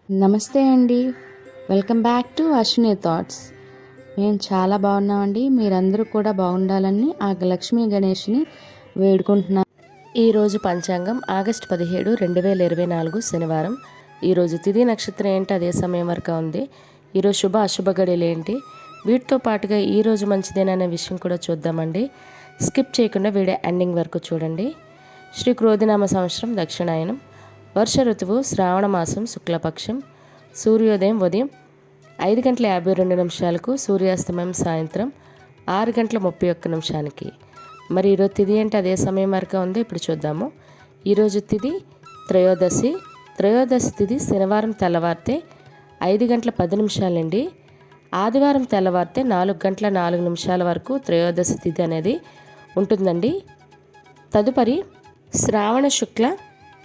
నమస్తే అండి. Welcome back to Ashwini thoughts. మేము చాలా బాగున్నామండి. మీరందరూ కూడా బాగుండాలని ఆ లక్ష్మీ గణేష్ని వేడుకుంటున్నాం. ఈరోజు పంచాంగం ఆగస్టు 17, 2024 శనివారం. ఈరోజు తిథి నక్షత్రం ఏంటి, అదే సమయం వరకు ఉంది. ఈరోజు శుభ అశుభ గడియలు ఏంటి, వీటితో పాటుగా ఈరోజు మంచిదేననే విషయం కూడా చూద్దామండి. స్కిప్ చేయకుండా వీడియో ఎండింగ్ వరకు చూడండి. శ్రీ క్రోధినామ సంవత్సరం దక్షిణాయనం, వర్ష ఋతువు శ్రావణ మాసం శుక్లపక్షం, సూర్యోదయం ఉదయం 5:52 సూర్యాస్తమయం సాయంత్రం 6:31. మరి ఈరోజు తిథి ఏంటి, అదే సమయం వరకు ఉంది. ఇప్పుడు చూద్దాము. ఈరోజు తిథి త్రయోదశి. త్రయోదశి తిథి శనివారం తెల్లవారితే 5:10 నుండి ఆదివారం తెల్లవారితే 4:04 వరకు త్రయోదశి తిథి అనేది ఉంటుందండి. తదుపరి శ్రావణ శుక్ల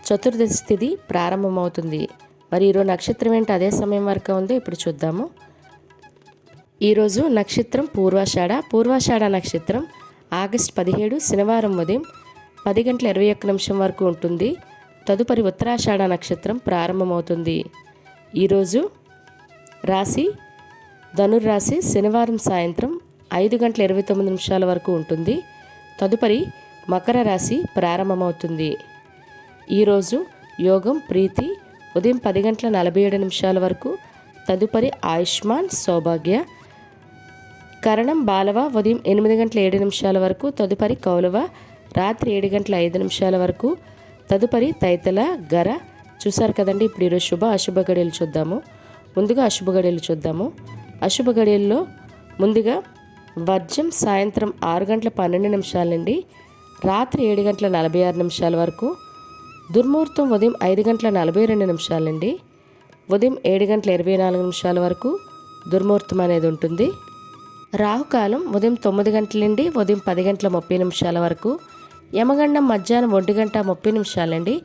చతుర్దశి తిథి ప్రారంభమవుతుంది. మరి ఈరోజు నక్షత్రం ఏంటి, అదే సమయం వరకు ఉంది. ఇప్పుడు చూద్దాము. ఈరోజు నక్షత్రం పూర్వాషాఢ. పూర్వాషాఢ నక్షత్రం ఆగస్టు 17 శనివారం ఉదయం 10:21 వరకు ఉంటుంది. తదుపరి ఉత్తరాషాఢ నక్షత్రం ప్రారంభమవుతుంది. ఈరోజు రాశి ధనుర్రాశి. శనివారం సాయంత్రం 5:29 వరకు ఉంటుంది. తదుపరి మకర రాశి ప్రారంభమవుతుంది. ఈరోజు యోగం ప్రీతి ఉదయం 10:47 వరకు. తదుపరి ఆయుష్మాన్ సౌభాగ్య. కరణం బాలవ ఉదయం 8:07 వరకు. తదుపరి కౌలవ రాత్రి 7:05 వరకు. తదుపరి తైతల గర. చూసారు కదండి. ఇప్పుడు ఈరోజు శుభ అశుభ గడియలు చూద్దాము. ముందుగా అశుభ గడియలు చూద్దాము. అశుభ గడియల్లో ముందుగా వర్జం సాయంత్రం 6:12 నుండి రాత్రి 7:46 వరకు. దుర్ముహూర్తం ఉదయం 5:42 నుండి ఉదయం 7:24 వరకు దుర్ముహూర్తం అనేది ఉంటుంది. రాహుకాలం ఉదయం 9 గంటల నుండి ఉదయం 10:30 వరకు. యమగండం మధ్యాహ్నం 1:30 నుండి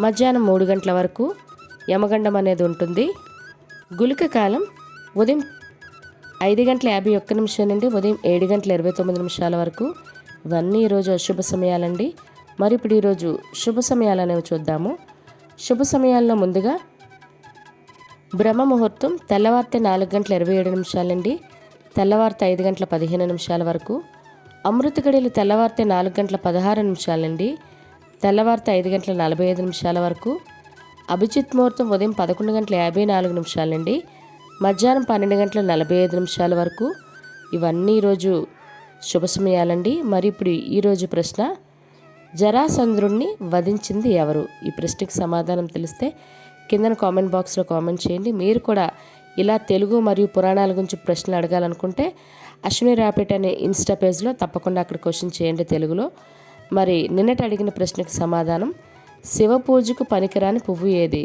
మధ్యాహ్నం 3 గంటల వరకు యమగండం అనేది ఉంటుంది. గుళిక కాలం ఉదయం 5:51 నుండి ఉదయం 7:29 వరకు. ఇవన్నీ ఈరోజు అశుభ సమయాలండి. మరి ఇప్పుడు ఈరోజు శుభ సమయాలు అనేవి చూద్దాము. శుభ సమయాల్లో ముందుగా బ్రహ్మ ముహూర్తం తెల్లవారితే 4:27 నుండి తెల్లవారితే 5:15 వరకు. అమృత గడియలు తెల్లవారితే 4:16 నుండి తెల్లవారితే 5:45 వరకు. అభిజిత్ ముహూర్తం ఉదయం 11:54 నుండి మధ్యాహ్నం 12:45 వరకు. ఇవన్నీ ఈరోజు శుభ సమయాలండి. మరి ఇప్పుడు ఈరోజు ప్రశ్న, జరాసంధుడిని వధించింది ఎవరు? ఈ ప్రశ్నకి సమాధానం తెలిస్తే కింద కామెంట్ బాక్స్లో కామెంట్ చేయండి. మీరు కూడా ఇలా తెలుగు మరియు పురాణాల గురించి ప్రశ్నలు అడగాలనుకుంటే అశ్విని రాపిట్ అనే ఇన్స్టా పేజ్లో తప్పకుండా అక్కడ క్వశ్చన్ చేయండి తెలుగులో. మరి నిన్నటి అడిగిన ప్రశ్నకి సమాధానం, శివ పూజకు పనికిరాని పువ్వు ఏది?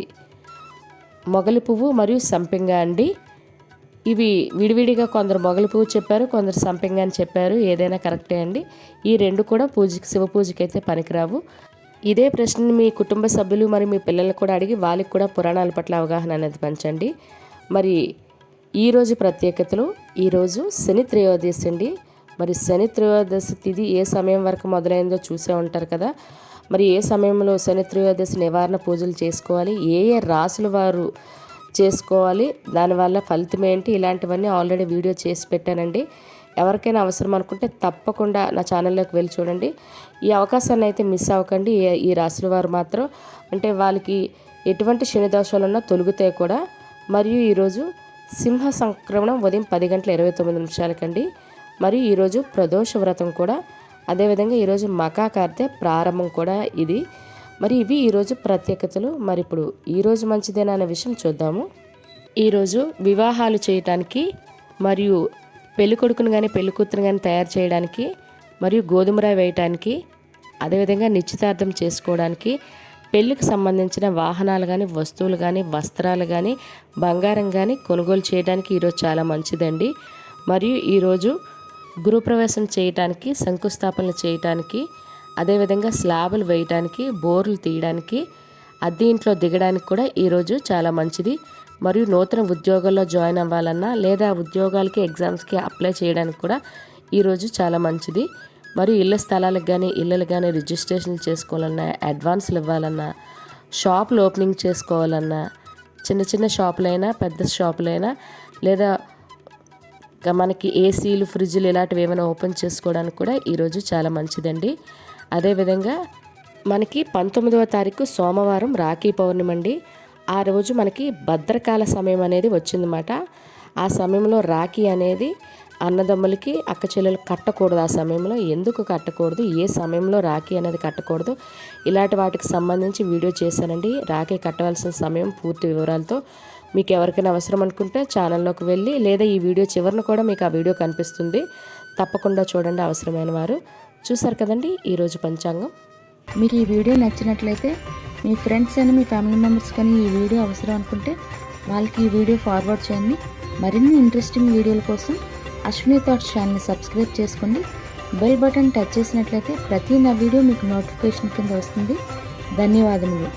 మొగలి పువ్వు మరియు సంపెంగ అండి. ఇవి విడివిడిగా కొందరు మొగలి పువ్వు చెప్పారు, కొందరు సంపెంగ అని చెప్పారు. ఏదైనా కరెక్టే అండి. ఈ రెండు కూడా శివ పూజకి అయితే పనికిరావు. ఇదే ప్రశ్నని మీ కుటుంబ సభ్యులు మరి మీ పిల్లలు కూడా అడిగి వాళ్ళకి కూడా పురాణాల పట్ల అవగాహన అనేది పెంచండి. మరి ఈరోజు ప్రత్యేకతలు, ఈరోజు శని త్రయోదశి అండి. మరి శని త్రయోదశి తిథి ఏ సమయం వరకు మొదలైందో చూసే ఉంటారు కదా. మరి ఏ సమయంలో శని త్రయోదశి నివారణ పూజలు చేసుకోవాలి, ఏ ఏ రాసుల వారు చేసుకోవాలి, దానివల్ల ఫలితం ఏంటి, ఇలాంటివన్నీ ఆల్రెడీ వీడియో చేసి పెట్టానండి. ఎవరికైనా అవసరం అనుకుంటే తప్పకుండా నా ఛానల్లోకి వెళ్ళి చూడండి. ఈ అవకాశాన్ని అయితే మిస్ అవ్వకండి. ఈ రాశుల వారు మాత్రం అంటే వాళ్ళకి ఎటువంటి శని దోషాలు ఉన్నా తొలుగుతాయి కూడా. మరియు ఈరోజు సింహ సంక్రమణం ఉదయం 10:29 మరియు ఈరోజు ప్రదోష వ్రతం కూడా. అదేవిధంగా ఈరోజు మకాకార్తె ప్రారంభం కూడా ఇది. మరి ఇవి ఈరోజు ప్రత్యేకతలు. మరి ఇప్పుడు ఈరోజు మంచిదేనా అనే విషయం చూద్దాము. ఈరోజు వివాహాలు చేయటానికి మరియు పెళ్ళికొడుకును కానీ పెళ్ళికూతురు కానీ తయారు చేయడానికి మరియు గోధుమరాయి వేయటానికి, అదేవిధంగా నిశ్చితార్థం చేసుకోవడానికి, పెళ్ళికి సంబంధించిన వాహనాలు కానీ వస్తువులు కానీ వస్త్రాలు కానీ బంగారం కానీ కొనుగోలు చేయడానికి ఈరోజు చాలా మంచిదండి. మరియు ఈరోజు గృహప్రవేశం చేయటానికి, శంకుస్థాపనలు చేయటానికి, అదేవిధంగా స్లాబులు వేయడానికి, బోర్లు తీయడానికి, అద్దె ఇంట్లో దిగడానికి కూడా ఈరోజు చాలా మంచిది. మరియు నూతన ఉద్యోగాల్లో జాయిన్ అవ్వాలన్నా లేదా ఉద్యోగాలకి ఎగ్జామ్స్కి అప్లై చేయడానికి కూడా ఈరోజు చాలా మంచిది. మరియు ఇళ్ళ స్థలాలకు కానీ ఇళ్ళలు కానీ రిజిస్ట్రేషన్లు చేసుకోవాలన్నా, అడ్వాన్స్లు ఇవ్వాలన్నా, షాపులు ఓపెనింగ్ చేసుకోవాలన్నా చిన్న చిన్న షాపులైనా పెద్ద షాపులైనా లేదా మనకి ఏసీలు ఫ్రిడ్జ్లు ఇలాంటివి ఏమైనా ఓపెన్ చేసుకోవడానికి కూడా ఈరోజు చాలా మంచిదండి. అదేవిధంగా మనకి 19వ తారీఖు సోమవారం రాఖీ పౌర్ణమి అండి. ఆ రోజు మనకి భద్రకాల సమయం అనేది వచ్చిందన్నమాట. ఆ సమయంలో రాఖీ అనేది అన్నదమ్ములకి అక్క చెల్లెలు కట్టకూడదు. ఆ సమయంలో ఎందుకు కట్టకూడదు, ఏ సమయంలో రాఖీ అనేది కట్టకూడదు, ఇలాంటి వాటికి సంబంధించి వీడియో చేశానండి. రాఖీ కట్టవలసిన సమయం పూర్తి వివరాలతో. మీకు ఎవరికైనా అవసరం అనుకుంటే ఛానల్లోకి వెళ్ళి లేదా ఈ వీడియో చివరిన కూడా మీకు ఆ వీడియో కనిపిస్తుంది, తప్పకుండా చూడండి అవసరమైన వారు. చూసారు కదండి ఈరోజు పంచాంగం. మీకు ఈ వీడియో నచ్చినట్లయితే మీ ఫ్రెండ్స్ అని మీ ఫ్యామిలీ మెంబర్స్ కానీ ఈ వీడియో అవసరం అనుకుంటే వాళ్ళకి ఈ వీడియో ఫార్వర్డ్ చేయండి. మరిన్ని ఇంట్రెస్టింగ్ వీడియోల కోసం అశ్విని థాట్స్ ఛానల్ని సబ్స్క్రైబ్ చేసుకోండి. బెల్ బటన్ టచ్ చేసినట్లయితే ప్రతి నా వీడియో మీకు నోటిఫికేషన్ కింద వస్తుంది. ధన్యవాదములు.